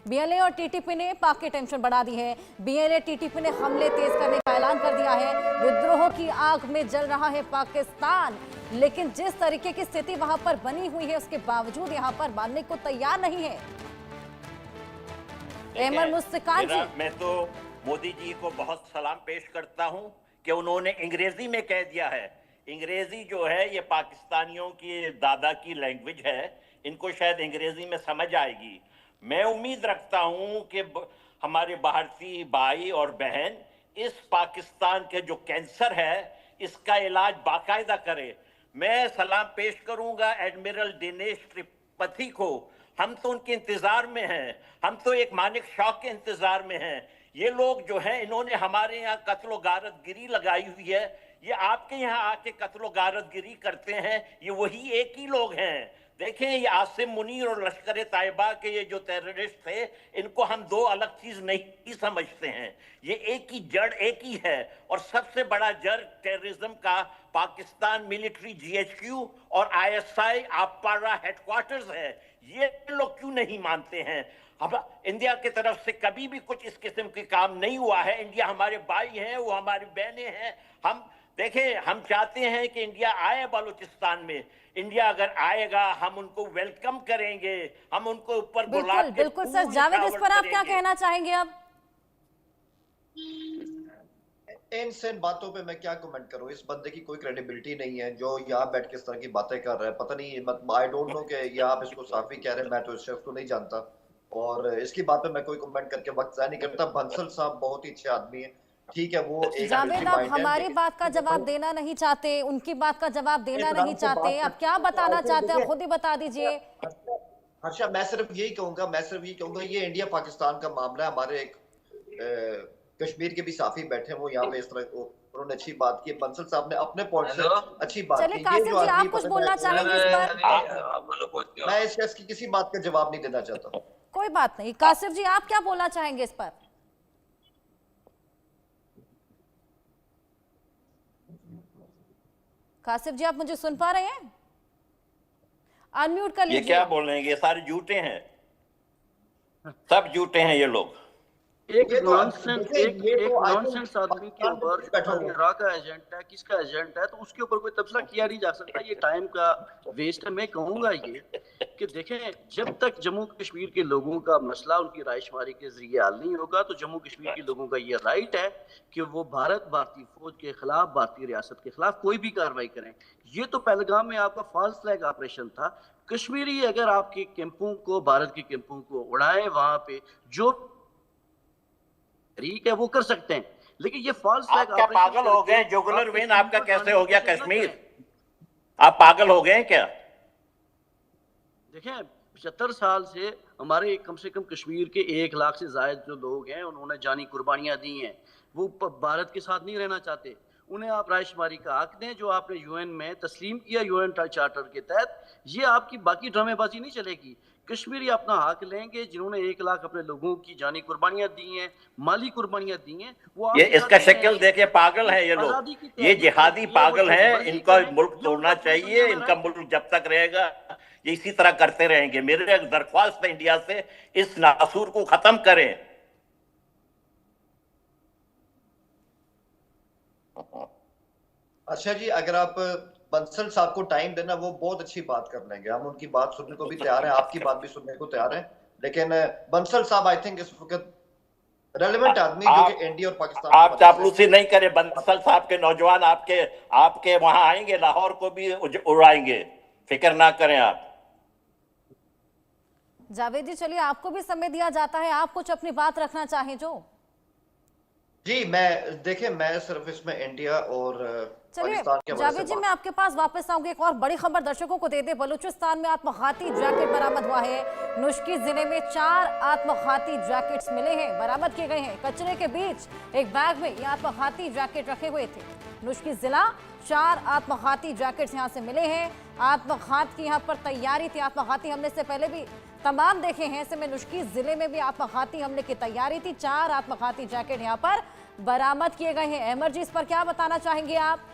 BLA और TTP ने पाक की टेंशन बढ़ा दी है। बीएलए टीटीपी ने हमले तेज करने का ऐलान कर दिया है। विद्रोह की आग में जल रहा है पाकिस्तान, लेकिन जिस तरीके की स्थिति वहां पर बनी हुई है उसके बावजूद यहां पर मानने को तैयार नहीं है। अहमद मुस्तकान जी, मैं तो मोदी जी को बहुत सलाम पेश करता हूं कि उन्होंने अंग्रेजी में कह दिया है। अंग्रेजी जो है ये पाकिस्तानियों की दादा की लैंग्वेज है, इनको शायद अंग्रेजी में समझ आएगी। मैं उम्मीद रखता हूं कि हमारे भारतीय भाई और बहन इस पाकिस्तान के जो कैंसर है इसका इलाज बाकायदा करे। मैं सलाम पेश करूंगा एडमिरल दिनेश त्रिपाठी को। हम तो उनके इंतजार में हैं, हम तो एक मानिक शॉ के इंतजार में हैं। ये लोग जो हैं इन्होंने हमारे यहाँ कत्लो गारतगिरी लगाई हुई है। ये आपके यहाँ आके कत्लो गारतगिरी करते हैं, ये वही एक ही लोग हैं। देखें, ये आसिम मुनीर और लश्कर ताइबा के ये जो टेररिस्ट थे, इनको हम दो अलग चीज नहीं समझते हैं। ये एक ही जड़ एक ही है, और सबसे बड़ा जड़ टेररिज्म का पाकिस्तान मिलिट्री जीएचक्यू और आईएसआई अपारा हेडक्वार्टर्स है। ये लोग क्यों नहीं मानते हैं? अब इंडिया की तरफ से कभी भी कुछ इस किस्म के काम नहीं हुआ है। इंडिया हमारे भाई हैं, वो हमारी बहनें हैं। हम देखें, हम चाहते हैं कि इंडिया आए बलूचिस्तान में। इंडिया अगर आएगा हम उनको वेलकम करेंगे, हम उनको ऊपर गुलाब के बिल्कुल सर। जावेद, इस पर आप क्या कहना चाहेंगे? अब इन बातों पे मैं क्या कमेंट करूं? इस बंदे की कोई क्रेडिबिलिटी नहीं है जो यहाँ बैठ के इस तरह की बातें कर रहा है। पता नहीं, आई डोंट नो कि ये आप इसको साफी कह रहे हैं, मैं तो इस शख्स को नहीं जानता और इसकी बात पे मैं कोई कमेंट करके वक्त ज़ाया नहीं करता। बंसल साहब बहुत ही अच्छे आदमी है, ठीक है, वो एक जावेद, आप हमारी बात का जवाब देना नहीं चाहते, उनकी बात का जवाब देना नहीं चाहते, आप क्या बताना चाहते हैं? आप खुद ही बता दीजिए। हर्षा, मैं सिर्फ यही कहूंगा ये इंडिया पाकिस्तान का मामला है। हमारे एक कश्मीर के भी साफी बैठे हैं, वो यहाँ पे इस तरह उन्होंने अच्छी बात की। बंसल साहब ने अपने पॉइंट से अच्छी बात की। कासिम जी, आप कुछ बोलना चाहेंगे इस पर? मैं इस शख्स की किसी बात का जवाब नहीं देना चाहता। कोई बात नहीं। कासिम जी, आप क्या बोलना चाहेंगे इस पर? कासिफ जी, आप मुझे सुन पा रहे हैं? अनम्यूट कर लीजिए। ये क्या बोल रहे हैं? ये सारे झूठे हैं, सब झूठे हैं ये लोग। एक नॉनसेंस आदमी के ऊपर का एजेंट है, किसका एजेंट है, तो उसके ऊपर कोई तबसरा किया नहीं जा सकता। ये टाइम का वेस्ट है। मैं कहूँगा ये कि देखें, जब तक जम्मू कश्मीर के लोगों का मसला उनकी रायशुमारी के जरिए हल नहीं होगा तो जम्मू कश्मीर के लोगों का ये राइट है कि वो भारतीय फौज के खिलाफ, भारतीय रियासत के खिलाफ कोई भी कार्रवाई करें। ये तो पहलगाम में आपका फॉल्स फ्लैग ऑपरेशन था। कश्मीरी अगर आपके कैंपों को, भारत के कैंपों को उड़ाएं, वहां पे जो ठीक है वो कर सकते हैं, लेकिन ये फॉल्स फ्लैग आप क्या पागल हो गए? जुगुलर वेन आपका कैसे हो गया कश्मीर? आप पागल हो गए क्या? देखें, 75 साल से हमारे कम से कम कश्मीर के 1 लाख से ज्यादा जो लोग हैं उन्होंने जानी कुर्बानियां दी हैं। वो भारत के साथ नहीं रहना चाहते। उन्हें आप रायशुमारी का हक दें जो आपने यूएन में तस्लीम किया, यूएन चार्टर के तहत। ये आपकी बाकी ड्रामेबाजी नहीं चलेगी। कश्मीरी अपना हक लेंगे। जिन्होंने 1 लाख अपने लोगों की जानी कुर्बानियां दी हैं, माली कुर्बानियां दी हैं, वो ये इसका शक्ल देखिए, पागल है ये लोग, ये जिहादी पागल हैं। इनका मुल्क तोड़ना चाहिए। इनका मुल्क जब तक रहेगा ये इसी तरह करते रहेंगे। मेरे एक दरख्वास्त है इंडिया से, इस नासूर को खत्म करें। अच्छा जी, अगर आप बंसल साहब को टाइम देना, वो बहुत अच्छी बात कर लेंगे, हम उनकी बात सुनने को भी तैयार हैं, आपकी बात भी सुनने को तैयार है। लेकिन बंसल साहब आई थिंक इस वक्त रेलेवेंट आदमी जो कि इंडिया और पाकिस्तान, आप चापलूसी नहीं करें। बंसल साहब के नौजवान आपके वहां आएंगे, लाहौर को भी उड़ाएंगे, फिक्र ना करें आप। जावेद जी, चलिए, आपको भी समय दिया जाता है, आप कुछ अपनी बात रखना चाहें जो। जी, मैं सिर्फ इसमें इंडिया और पाकिस्तान के जावेद जी, मैं आपके पास वापस आऊंगी। एक और बड़ी खबर दर्शकों को दे दे। बलूचिस्तान में आत्मघाती जैकेट बरामद हुआ है। नुश्की जिले में 4 आत्मघाती जैकेट्स मिले हैं, बरामद किए गए हैं। कचरे के बीच एक बैग में ये आत्मघाती जैकेट रखे हुए थे। नुश्की जिला, 4 आत्मघाती जैकेट्स यहाँ से मिले हैं। आत्मघात की यहाँ पर तैयारी थी। आत्मघाती हमले से पहले भी तमाम देखे हैं। ऐसे में नुश्की जिले में भी आत्मघाती हमले की तैयारी थी। 4 आत्मघाती जैकेट यहाँ पर बरामद किए गए हैं। अहमद जी, इस पर क्या बताना चाहेंगे आप?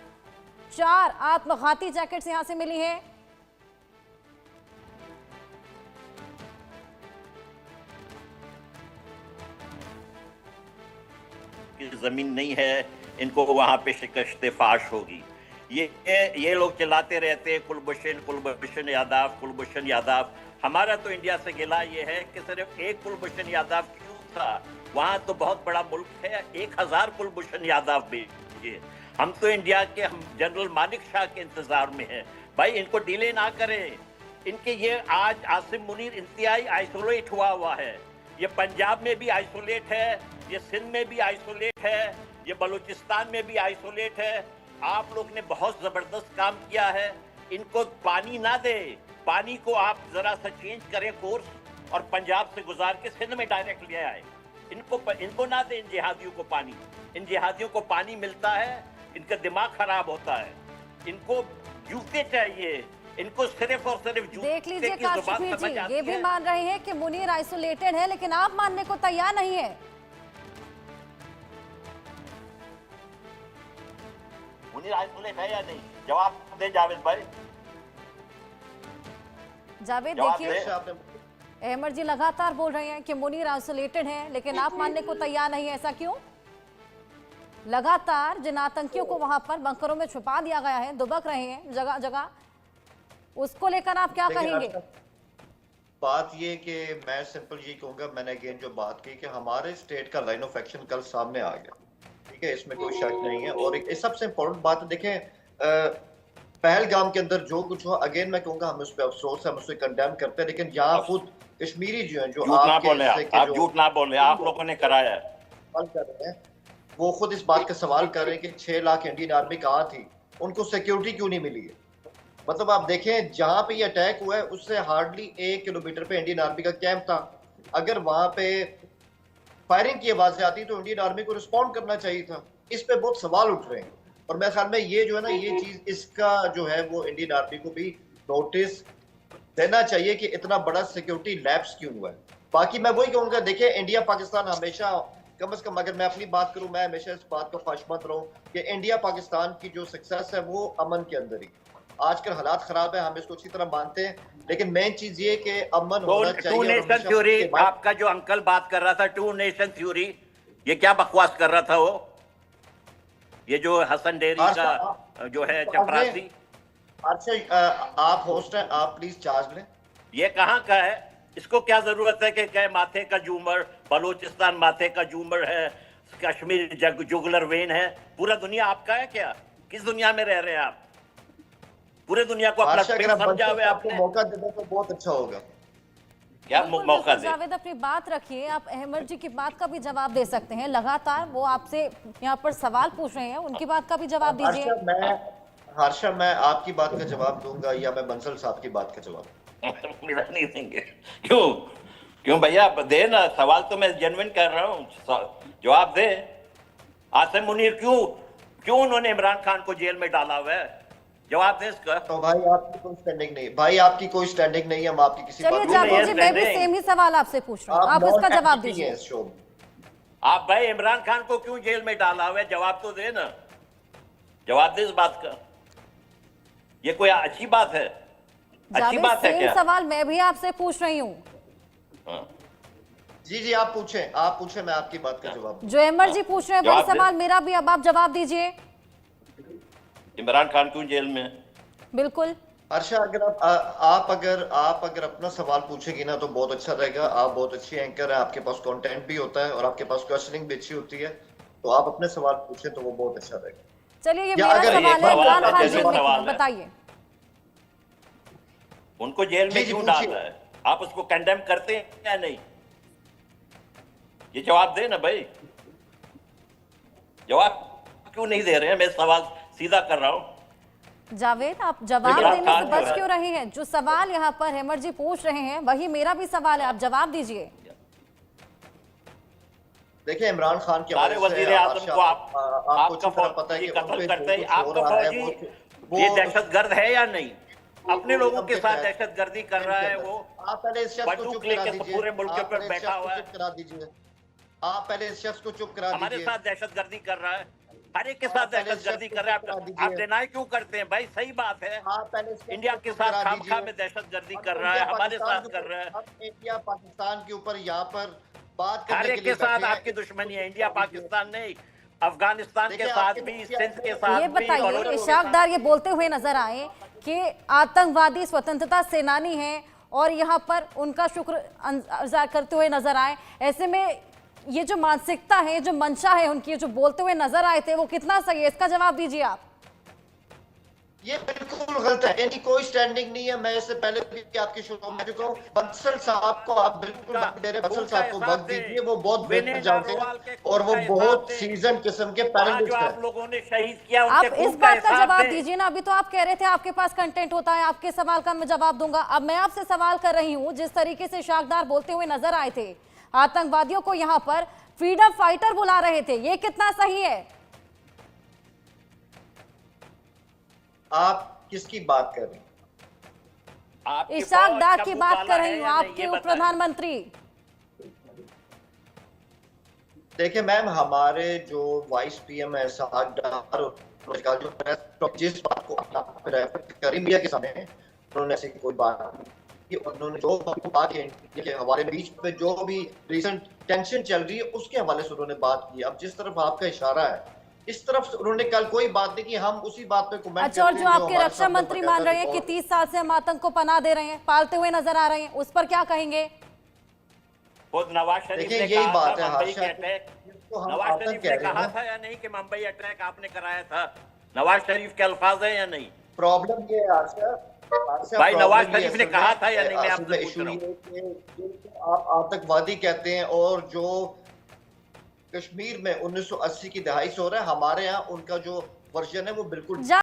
4 आत्मघाती जैकेट्स यहां से मिली हैं। की जमीन नहीं है, इनको वहां पे शिकस्त फाश होगी। ये लोग चलाते रहते कुलभूषण यादव। हमारा तो इंडिया से गिला ये है कि सिर्फ एक कुलभूषण यादव क्यों था, वहां तो बहुत बड़ा मुल्क है, 1000 कुलभूषण यादव भी। हम तो इंडिया के हम जनरल मानिक शाह के इंतजार में हैं। भाई इनको डिले ना करें। इनके ये आज आसिम मुनीर इंतहाई आइसोलेट हुआ है। ये पंजाब में भी आइसोलेट है, ये सिंध में भी आइसोलेट है, ये बलूचिस्तान में भी आइसोलेट है। आप लोग ने बहुत जबरदस्त काम किया है। इनको पानी ना दे, पानी को आप जरा सा चेंज करें कोर्स और पंजाब से गुजार के सिंध में डायरेक्ट ले आए। इनको ना दे इन जिहादियों को पानी। इन जिहादियों को पानी मिलता है, इनका दिमाग खराब होता है। इनको जूते चाहिए, इनको सिर्फ और सिर्फ जूते। देख लीजिए काशिफी जी, ये भी मान रहे हैं कि मुनीर आइसोलेटेड है, लेकिन आप मानने को तैयार नहीं है। मुनीर आइसोलेट है या नहीं, जवाब दे जावेद भाई। जावेद देखिए, अहमद जी लगातार बोल रहे हैं कि मुनीर आइसोलेटेड है, लेकिन आप मानने को तैयार नहीं है। ऐसा क्यों? लगातार जिन आतंकियों को वहां पर बंकरों में छुपा दिया गया है, दुबक रहे हैं जगह जगह, उसको लेकर आप क्या कहेंगे? बात ये कि मैं सिंपल ये कहूंगा, मैंने अगेन जो बात की कि हमारे स्टेट का लाइन ऑफ एक्शन कल सामने आ गया, ठीक है, इसमें कोई शक नहीं है। और एक सबसे इम्पोर्टेंट बात देखें, पहलगाम के अंदर जो कुछ हुआ, अगेन मैं कहूंगा हम उस पर अफसोस है, हम उससे कंडेम करते हैं, लेकिन यहाँ खुद कश्मीरी जो है, जो आप झूठ ना बोले, आप लोगों ने कराया है, वो खुद इस बात का सवाल कर रहे हैं कि 6 लाख इंडियन आर्मी कहाँ थी, उनको सिक्योरिटी क्यों नहीं मिली है। मतलब आप देखें, जहां पे ये अटैक हुआ है उससे हार्डली 1 किलोमीटर पे इंडियन आर्मी का कैंप था। अगर वहां पे फायरिंग की आवाजें आती तो इंडियन आर्मी को रिस्पॉन्ड करना चाहिए था। इस पे बहुत सवाल उठ रहे हैं, और मेरे ख्याल में ये जो है ना, ये चीज, इसका जो है वो इंडियन आर्मी को भी नोटिस देना चाहिए कि इतना बड़ा सिक्योरिटी लैप्स क्यों हुआ है। बाकी मैं वही कहूंगा, देखिए इंडिया पाकिस्तान हमेशा, कम से कम अगर मैं अपनी बात करूं, मैं हमेशा इस बात का ख्वाहिशमंद रहूं कि इंडिया पाकिस्तान की जो सक्सेस है वो अमन के अंदर ही। आजकल हालात खराब है, हम इसको अच्छी तरह मानते हैं, लेकिन मेन चीज ये कि अमन होना चाहिए। 2 नेशन थ्योरी, आपका जो अंकल बात कर रहा था 2 नेशन थ्योरी, ये क्या बकवास कर रहा था वो? ये जो हसन डेरी का जो है चपरासी। अच्छा, आप होस्ट हैं, आप प्लीज चार्ज लें। ये कहाँ का है? इसको क्या जरूरत है कि कहे माथे का झूमर, बलूचिस्तान माथे का झूमर है, कश्मीर जुगलर वेन है। पूरा दुनिया आपका है क्या? किस दुनिया में रह रहे हैं आप? पूरे दुनिया को अपना समझा हुआ आपने। मौका देना तो बहुत अच्छा होगा। क्या मौका दे? जावेद अपनी बात रखिए, आप अहमद जी की बात का भी जवाब दे सकते हैं। लगातार वो आपसे यहाँ पर सवाल पूछ रहे हैं, उनकी बात का भी जवाब दीजिए। हर्षा, मैं आपकी बात का जवाब दूंगा या मैं बंसल साहब की बात का जवाब? मेरा नहीं देंगे। क्यों भैया, दे ना, सवाल तो मैं जेन्युइन कर रहा हूँ, जवाब दे। आसिम मुनीर क्यों उन्होंने इमरान खान को जेल में डाला हुआ है? जवाब दे इसका। तो भाई आपकी कोई स्टैंडिंग नहीं, भाई आपकी कोई स्टैंडिंग नहीं है, हम आपकी किसी चलिए जावेद जी, मैं भी सेम ही सवाल आपसे पूछ रहा हूँ, आप इसका जवाब दीजिए। आप भाई इमरान खान को क्यों जेल में डाला हुआ है, जवाब तो दे ना, जवाब दे इस बात का। ये कोई अच्छी बात है? अच्छी बात है क्या? सवाल मैं भी आपसे पूछ रही हूँ। जी आप पूछे, मैं आपकी बात का जवाब। जो अहमद जी पूछ रहे हैं वही सवाल मेरा भी, अब आप जवाब दीजिए। इमरान खान क्यों जेल में? बिल्कुल हर्षा, अगर आप अगर अपना सवाल पूछेगी ना तो बहुत अच्छा रहेगा। आप बहुत अच्छी एंकर है, आपके पास कंटेंट भी होता है और आपके पास क्वेश्चनिंग भी अच्छी होती है, तो आप अपने सवाल पूछे तो वो बहुत अच्छा रहेगा। चलिए, ये मेरा सवाल है, इमरान खान जेल में, बताइए उनको जेल में क्यों डाला है? आप उसको कंडेम करते हैं या नहीं? ये जवाब दे ना भाई, जवाब क्यों नहीं दे रहे हैं? मैं सवाल सीधा कर रहा हूं। जावेद, आप जवाब देने से बच क्यों रहे हैं? जो सवाल यहाँ पर अहमद जी पूछ रहे हैं वही मेरा भी सवाल है, आप जवाब दीजिए। देखिए, इमरान खान के सारे वजीर आजम को आपको पता है कि कत्ल करते हैं। आपका फौजी ये दहशतगर्द है या नहीं? अपने लोगों के साथ दहशतगर्दी कर रहा है वो। आप पहले इस शख्स को चुप करा दीजिए, पूरे मुल्क पर बैठा हुआ है। आप पहले इस शख्स को चुप करा दीजिए। हमारे साथ दहशतगर्दी कर रहा है, हर एक के साथ दहशतगर्दी कर रहा है। आप डिनाई क्यों करते हैं भाई? सही बात है, इंडिया के साथ खामखा में दहशतगर्दी कर रहा है, हमारे साथ कर रहा है। इंडिया पाकिस्तान के ऊपर यहाँ पर बात हर एक के साथ आपकी दुश्मनी है, इंडिया पाकिस्तान नहीं। अफगानिस्तान के देखिए, साथ आपके भी, देखिए, सिंध के साथ ये भी, और बताइए, इशाक डार ये बोलते हुए नजर आए कि आतंकवादी स्वतंत्रता सेनानी हैं और यहाँ पर उनका शुक्र अदा करते हुए नजर आए। ऐसे में ये जो मानसिकता है, जो मंशा है उनकी, जो बोलते हुए नजर आए थे, वो कितना सही है, इसका जवाब दीजिए आप। ये बिल्कुल गलत है, इनकी कोई स्टैंडिंग नहीं है। मैं इससे पहले भी आपके शो में चुका हूं। बंसल साहब को आप बिल्कुल वक्त दे रहे, बंसल साहब को वक्त दीजिए, वो बहुत बेहतर जानते हैं और वो बहुत सीजन किस्म के पैनलिस्ट जो हैं। आप लोगों ने शहीद किया, आप उनके इस खून का बात का हिसाब जवाब दें। दीजिए ना। अभी तो आप कह रहे थे आपके पास कंटेंट होता है, आपके सवाल का मैं जवाब दूंगा। अब मैं आपसे सवाल कर रही हूँ, जिस तरीके से इशाक डार बोलते हुए नजर आए थे, आतंकवादियों को यहाँ पर फ्रीडम फाइटर बुला रहे थे, ये कितना सही है? आप किसकी बात कर रहे हैं? आपके इशाक फौज डार का की मुंह बात काला कर है रही हूँ, या नहीं, आपके ये उप बताएं। प्रधानमंत्री। देखिए मैम, हमारे जो वाइस पीएम है इशाक डार, उसका जो प्रेस, जिस बात को आप रेफर करें मीडिया के सामने, उन्होंने ऐसी कोई बात नहीं की। उन्होंने जो बात की हमारे बीच में जो भी रिसेंट टेंशन चल रही है उसके हवाले से उन्होंने बात की। अब जिस तरफ आपका इशारा है, इस तरफ से उन्होंने कल कोई बात नहीं की, हम उसी बात पे कमेंट अच्छा, और जो आपके रक्षा मंत्री मान रहे हैं कि 30 साल से हम आतंक को पनाह दे रहे हैं, पालते हुए नजर आ रहे हैं, उस पर क्या कहेंगे? खुद नवाज शरीफ देखिए, ने यही कहा बात था है, मुंबई हर्षा, के अटैक, जिसको हम नवाज आतंक शरीफ कह ने रहे कहा हैं। था या नहीं कि मुंबई अटैक आपने कराया था? नवाज शरीफ के अल्फाज है या नहीं? प्रॉब्लम ये है हर्षा, भाई, नवाज प्रॉब्लम ये शरीफ ने असल कहा में- था या नहीं, मैं असल आपसे में पूछ इशू रहा ये हूं। है कि जिनको आप आतंकवादी कहते हैं और जो कश्मीर में 1980 की दहाई से हो रहा है, हमारे यहाँ उनका जो वर्जन है वो बिल्कुल